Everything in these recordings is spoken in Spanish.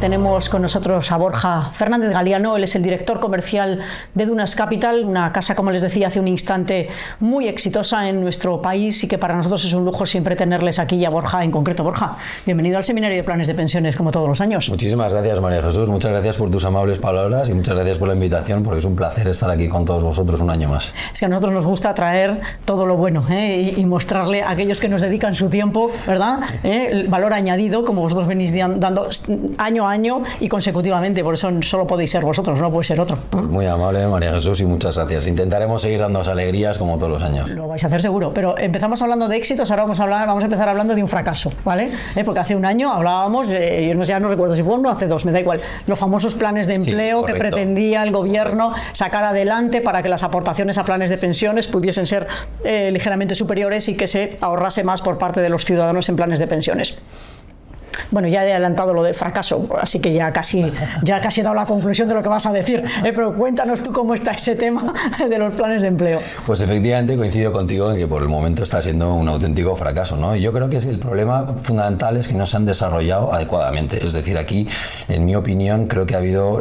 Tenemos con nosotros a Borja Fernández Galiano. Él es el director comercial de Dunas Capital, una casa, como les decía hace un instante, muy exitosa en nuestro país y que para nosotros es un lujo siempre tenerles aquí, y a Borja en concreto. Borja, bienvenido al Seminario de Planes de Pensiones, como todos los años. Muchísimas gracias, María Jesús. Muchas gracias por tus amables palabras y muchas gracias por la invitación, porque es un placer estar aquí con todos vosotros un año más. Es que a nosotros nos gusta traer todo lo bueno, y mostrarle a aquellos que nos dedican su tiempo, ¿verdad?, el valor añadido, como vosotros venís dando año a año y consecutivamente. Por eso solo podéis ser vosotros, no puede ser otro. Pues muy amable, María Jesús, y muchas gracias. Intentaremos seguir dándoos alegrías como todos los años. Lo vais a hacer seguro, pero empezamos hablando de éxitos, ahora vamos a empezar hablando de un fracaso, ¿vale? Porque hace un año hablábamos, ya no recuerdo si fue uno o hace dos, me da igual, los famosos planes de empleo, sí, que pretendía el gobierno sacar adelante para que las aportaciones a planes de pensiones pudiesen ser ligeramente superiores y que se ahorrase más por parte de los ciudadanos en planes de pensiones. Bueno, ya he adelantado lo de fracaso, así que ya casi he dado la conclusión de lo que vas a decir, pero cuéntanos tú cómo está ese tema de los planes de empleo. Pues efectivamente coincido contigo en que por el momento está siendo un auténtico fracaso, ¿no? Y yo creo que el problema fundamental es que no se han desarrollado adecuadamente. Es decir, aquí, en mi opinión, creo que ha habido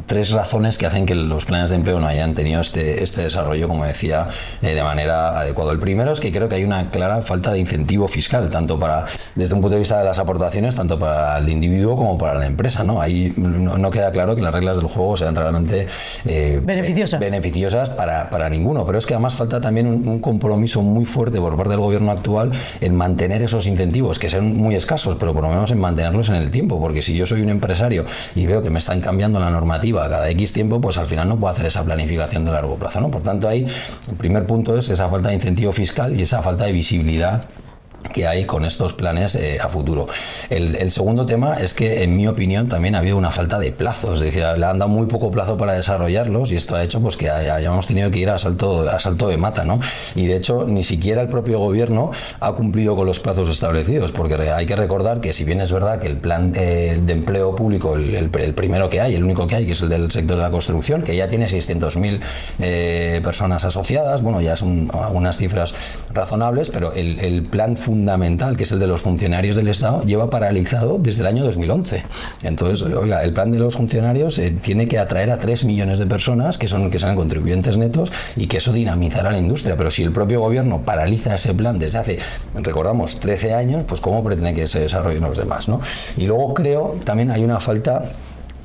tres razones que hacen que los planes de empleo no hayan tenido este desarrollo, como decía, de manera adecuada. El primero es que creo que hay una clara falta de incentivo fiscal, tanto desde un punto de vista de las aportaciones, tanto para el individuo como para la empresa, ¿no? Ahí no queda claro que las reglas del juego sean realmente beneficiosas para ninguno, pero es que además falta también un compromiso muy fuerte por parte del gobierno actual en mantener esos incentivos, que son muy escasos, pero por lo menos en mantenerlos en el tiempo, porque si yo soy un empresario y veo que me están cambiando la normativa cada X tiempo, pues al final no puedo hacer esa planificación de largo plazo, ¿no? Por tanto, ahí el primer punto es esa falta de incentivo fiscal y esa falta de visibilidad que hay con estos planes a futuro. El segundo tema es que, en mi opinión, también ha habido una falta de plazo, es decir, le han dado muy poco plazo para desarrollarlos y esto ha hecho pues que hayamos tenido que ir a salto de mata, ¿no? Y de hecho ni siquiera el propio gobierno ha cumplido con los plazos establecidos, porque hay que recordar que, si bien es verdad que el plan de empleo público, el primero que hay, el único que hay, que es el del sector de la construcción, que ya tiene 600.000 personas asociadas, bueno, ya son algunas cifras razonables, pero el plan fundamental, que es el de los funcionarios del Estado, lleva paralizado desde el año 2011. Entonces, oiga, el plan de los funcionarios tiene que atraer a 3 millones de personas que sean contribuyentes netos, y que eso dinamizará la industria. Pero si el propio gobierno paraliza ese plan desde hace, recordamos, 13 años, pues ¿cómo pretende que se desarrollen los demás, ¿no? Y luego creo también hay una falta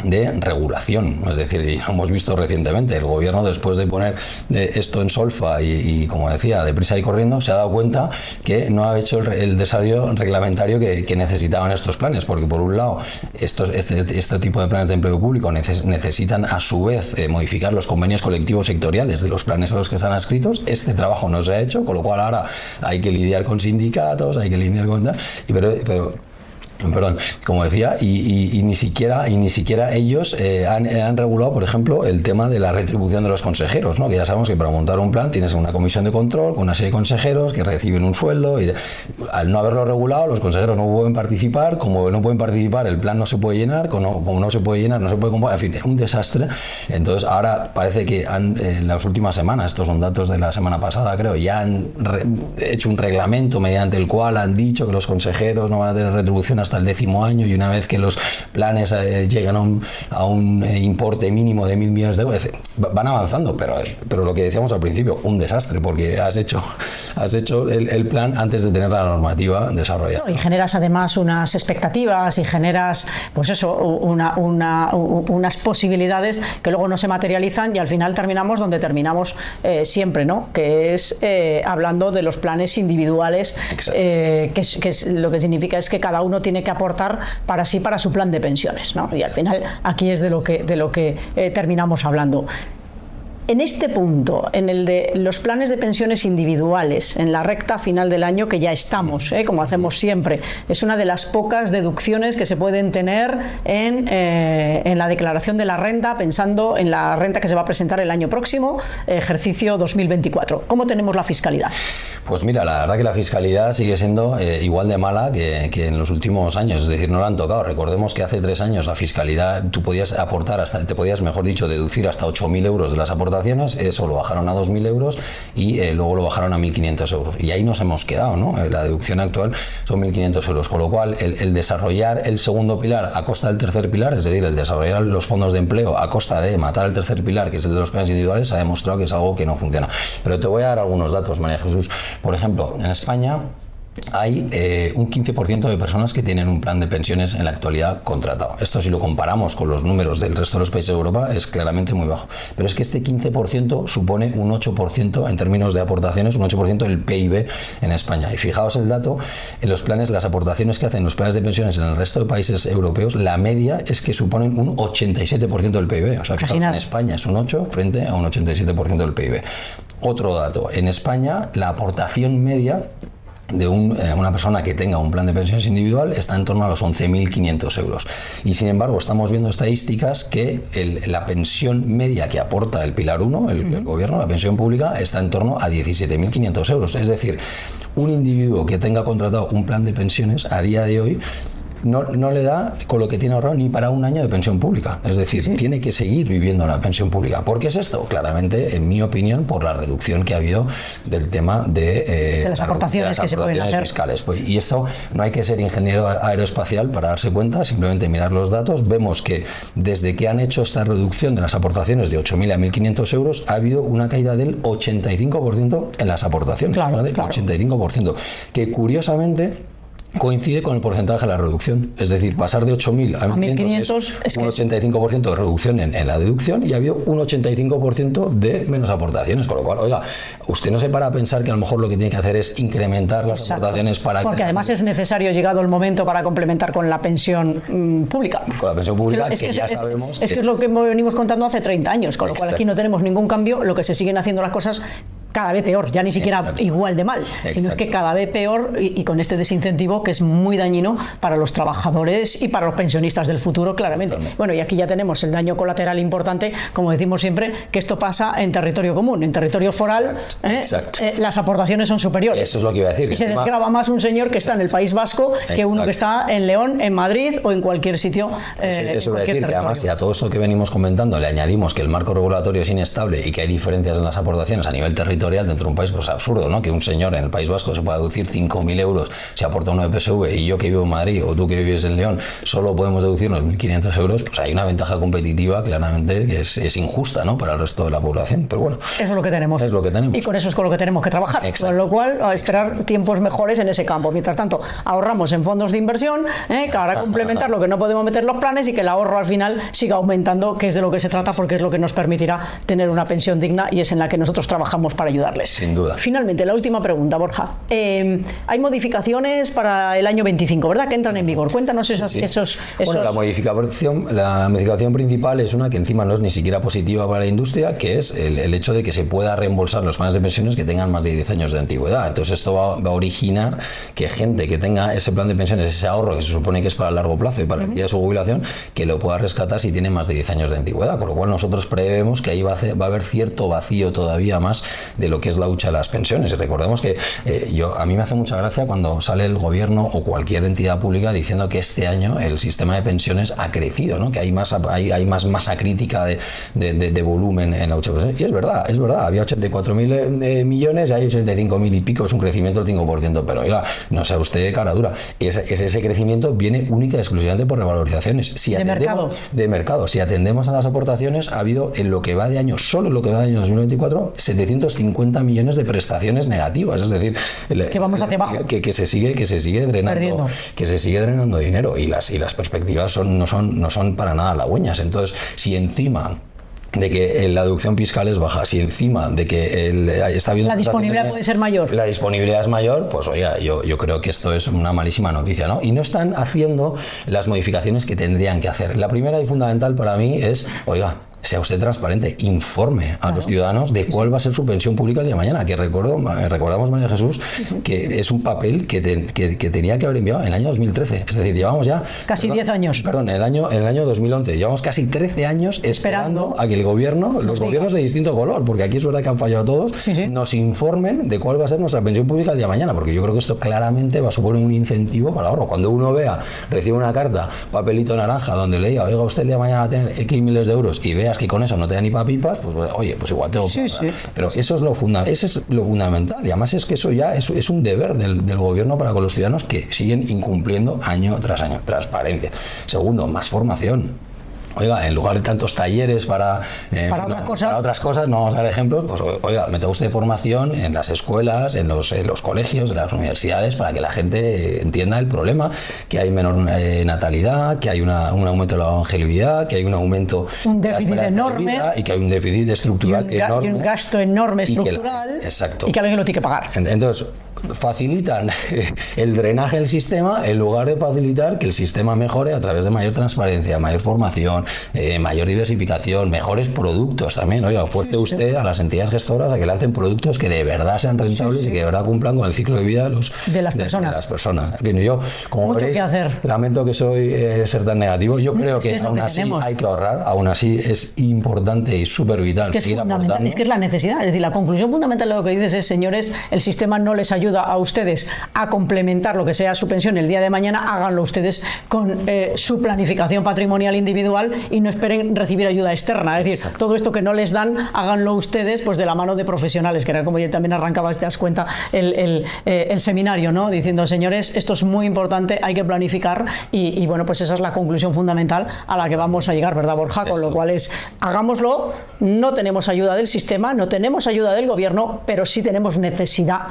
de regulación, es decir, ya hemos visto recientemente, el gobierno, después de poner esto en solfa y como decía, deprisa y corriendo, se ha dado cuenta que no ha hecho el desarrollo reglamentario que necesitaban estos planes, porque por un lado este tipo de planes de empleo público necesitan a su vez modificar los convenios colectivos sectoriales de los planes a los que están adscritos. Este trabajo no se ha hecho, con lo cual ahora hay que lidiar con sindicatos, hay que lidiar con tal, Perdón, como decía, y ni siquiera ellos han regulado, por ejemplo, el tema de la retribución de los consejeros, ¿no? Que ya sabemos que para montar un plan tienes una comisión de control con una serie de consejeros que reciben un sueldo, y al no haberlo regulado, los consejeros no pueden participar. Como no pueden participar, el plan no se puede llenar, como no se puede llenar, no se puede convocar, en fin, un desastre. Entonces ahora parece que en las últimas semanas, estos son datos de la semana pasada, creo, ya han hecho un reglamento mediante el cual han dicho que los consejeros no van a tener retribución hasta el 10º año, y una vez que los planes llegan a un importe mínimo de 1.000 millones de euros, van avanzando, pero lo que decíamos al principio, un desastre, porque has hecho el plan antes de tener la normativa desarrollada. Y generas además unas expectativas y generas, pues eso, unas posibilidades que luego no se materializan, y al final terminamos donde terminamos siempre, ¿no? Que es hablando de los planes individuales, lo que significa es que cada uno tiene que aportar para sí, para su plan de pensiones, ¿no? Y al final aquí es de lo que terminamos hablando. En este punto, en el de los planes de pensiones individuales, en la recta final del año que ya estamos, como hacemos siempre, es una de las pocas deducciones que se pueden tener en la declaración de la renta, pensando en la renta que se va a presentar el año próximo, ejercicio 2024. ¿Cómo tenemos la fiscalidad? Pues mira, la verdad que la fiscalidad sigue siendo igual de mala que en los últimos años, es decir, no la han tocado. Recordemos que hace 3 años la fiscalidad, tú podías aportar te podías, mejor dicho, deducir hasta 8.000 euros de las aportaciones, eso lo bajaron a 2.000 euros y luego lo bajaron a 1.500 euros. Y ahí nos hemos quedado, ¿no? La deducción actual son 1.500 euros, con lo cual el desarrollar el segundo pilar a costa del tercer pilar, es decir, el desarrollar los fondos de empleo a costa de matar el tercer pilar, que es el de los planes individuales, ha demostrado que es algo que no funciona. Pero te voy a dar algunos datos, María Jesús. Por ejemplo, en España hay un 15% de personas que tienen un plan de pensiones en la actualidad contratado. Esto, si lo comparamos con los números del resto de los países de Europa, es claramente muy bajo. Pero es que este 15% supone un 8% en términos de aportaciones, un 8% del PIB en España. Y fijaos el dato, en los planes, las aportaciones que hacen los planes de pensiones en el resto de países europeos, la media es que suponen un 87% del PIB. O sea, fijaos, en España es un 8 frente a un 87% del PIB. Otro dato, en España la aportación media de una persona que tenga un plan de pensiones individual está en torno a los 11.500 euros. Y sin embargo, estamos viendo estadísticas que la pensión media que aporta el Pilar 1, el gobierno, la pensión pública, está en torno a 17.500 euros. Es decir, un individuo que tenga contratado un plan de pensiones a día de hoy no le da con lo que tiene ahorrado ni para un año de pensión pública. Es decir, tiene que seguir viviendo la pensión pública. ¿Por qué es esto? Claramente, en mi opinión, por la reducción que ha habido del tema de las aportaciones que se pueden hacer fiscales. Pues, y esto no hay que ser ingeniero aeroespacial para darse cuenta, simplemente mirar los datos. Vemos que desde que han hecho esta reducción de las aportaciones de 8.000 a 1.500 euros, ha habido una caída del 85% en las aportaciones. Claro, ¿no? Del 85%. Que curiosamente coincide con el porcentaje de la reducción, es decir, pasar de 8.000 a 1.500 es un 85% de reducción en la deducción, y ha habido un 85% de menos aportaciones, con lo cual, oiga, usted no se para a pensar que a lo mejor lo que tiene que hacer es incrementar las aportaciones porque además es necesario, llegado el momento, para complementar con la pensión pública. Con la pensión pública, que ya sabemos que es lo que venimos contando hace 30 años, con lo cual aquí no tenemos ningún cambio, lo que se siguen haciendo las cosas cada vez peor, ya ni siquiera igual de mal, sino es que cada vez peor, y con este desincentivo que es muy dañino para los trabajadores y para los pensionistas del futuro, claramente. Bueno, y aquí ya tenemos el daño colateral importante, como decimos siempre, que esto pasa en territorio común, en territorio foral. Las aportaciones son superiores. Eso es lo que iba a decir. Y se desgrava más un señor que está en el País Vasco que uno que está en León, en Madrid o en cualquier sitio. Eso iba a decir que además, si a todo esto que venimos comentando le añadimos que el marco regulatorio es inestable y que hay diferencias en las aportaciones a nivel territorial dentro de un país, pues es absurdo, ¿no? Que un señor en el País Vasco se pueda deducir 5.000 euros si aporta uno de PSV, y yo que vivo en Madrid o tú que vives en León solo podemos deducirnos 1.500 euros, pues hay una ventaja competitiva claramente que es injusta, ¿no? Para el resto de la población, pero bueno. Eso es lo que tenemos. Es lo que tenemos. Y con eso es con lo que tenemos que trabajar. Exacto. Con lo cual, a esperar tiempos mejores en ese campo. Mientras tanto, ahorramos en fondos de inversión, para complementar lo que no podemos meter los planes, y que el ahorro al final siga aumentando, que es de lo que se trata, porque es lo que nos permitirá tener una pensión digna, y es en la que nosotros trabajamos para ayudarles. Sin duda. Finalmente, la última pregunta, Borja. Hay modificaciones para el año 25, ¿verdad? Que entran en vigor. Cuéntanos esos... Bueno, la modificación principal es una que encima no es ni siquiera positiva para la industria, que es el hecho de que se pueda reembolsar los planes de pensiones que tengan más de 10 años de antigüedad. Entonces esto va a originar que gente que tenga ese plan de pensiones, ese ahorro que se supone que es para el largo plazo y para el día de su jubilación, que lo pueda rescatar si tiene más de 10 años de antigüedad. Con lo cual nosotros prevemos que ahí va a haber cierto vacío todavía más de lo que es la hucha de las pensiones. Y recordemos que a mí me hace mucha gracia cuando sale el gobierno o cualquier entidad pública diciendo que este año el sistema de pensiones ha crecido, ¿no? Que hay más masa crítica de volumen en la hucha de pensiones. Y es verdad, había 84.000 millones y hay 85.000 y pico, es un crecimiento del 5%, pero oiga, no sea usted de cara dura. Ese crecimiento viene única y exclusivamente por revalorizaciones. De mercado. Si atendemos a las aportaciones, ha habido en lo que va de año, solo en lo que va de año 2024, 750 millones de prestaciones negativas, es decir, que vamos hacia abajo, que se sigue drenando, que se sigue drenando dinero, y las perspectivas no son para nada halagüeñas. Entonces, si encima de que la deducción fiscal es baja, si encima de que está habiendo la disponibilidad puede ser mayor, la disponibilidad es mayor, pues oiga, yo creo que esto es una malísima noticia, ¿no? Y no están haciendo las modificaciones que tendrían que hacer. La primera y fundamental para mí es, oiga, sea usted transparente, informe a los ciudadanos de cuál va a ser su pensión pública el día de mañana, que recordamos, María Jesús, que es un papel que tenía que haber enviado en el año 2013. Es decir, llevamos ya... Casi 10 años. Perdón, en el año 2011. Llevamos casi 13 años esperando a que el gobierno, los gobiernos de distinto color, porque aquí es verdad que han fallado todos, nos informen de cuál va a ser nuestra pensión pública el día de mañana, porque yo creo que esto claramente va a suponer un incentivo para el ahorro. Cuando uno recibe una carta, papelito naranja, donde le diga, oiga, usted el día de mañana va a tener X miles de euros, y vea que con eso no te da ni para pipas, pues oye, pues igual tengo que pero eso es lo fundamental, y además es que eso ya es un deber del gobierno para con los ciudadanos, que siguen incumpliendo año tras año. Transparencia. Segundo, más formación. Oiga, en lugar de tantos talleres para otras cosas, no vamos a dar ejemplos, pues oiga, meta usted formación en las escuelas, en los colegios, en las universidades, para que la gente entienda el problema, que hay menor natalidad, que hay un aumento de la longevidad, que hay un aumento de la déficit enorme, y que hay un déficit estructural enorme. Y un gasto enorme estructural, exacto. Y que alguien lo tiene que pagar. Entonces, facilitan el drenaje del sistema en lugar de facilitar que el sistema mejore a través de mayor transparencia, mayor formación, mayor diversificación, mejores productos también. Oiga, fuerce usted a las entidades gestoras a que lancen productos que de verdad sean rentables y que de verdad cumplan con el ciclo de vida de las personas. Yo, como veréis, lamento que soy ser tan negativo. Yo creo que aún así hay que ahorrar, aún así es importante y súper vital seguir aportando. Es que es la necesidad, es decir, la conclusión fundamental de lo que dices es, señores, el sistema no les ayuda a ustedes a complementar lo que sea su pensión el día de mañana, háganlo ustedes con su planificación patrimonial individual y no esperen recibir ayuda externa. Es decir, todo esto que no les dan, háganlo ustedes pues de la mano de profesionales, que era como yo también arrancaba, te das cuenta, el seminario, ¿no? Diciendo, señores, esto es muy importante, hay que planificar y bueno, pues esa es la conclusión fundamental a la que vamos a llegar, ¿verdad, Borja? Con lo cual es, hagámoslo, no tenemos ayuda del sistema, no tenemos ayuda del gobierno, pero sí tenemos necesidad.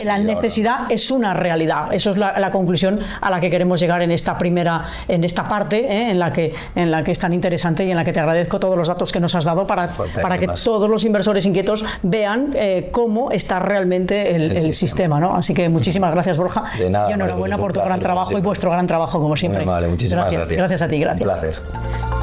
La necesidad es una realidad. Eso es la conclusión a la que queremos llegar en esta parte, en la que es tan interesante y en la que te agradezco todos los datos que nos has dado para que todos los inversores inquietos vean cómo está realmente el sistema, ¿no? Así que muchísimas gracias, Borja. De nada, y enhorabuena por tu gran trabajo y vuestro gran trabajo, como siempre. Muy amable, muchísimas gracias. Gracias a ti, gracias. Un placer.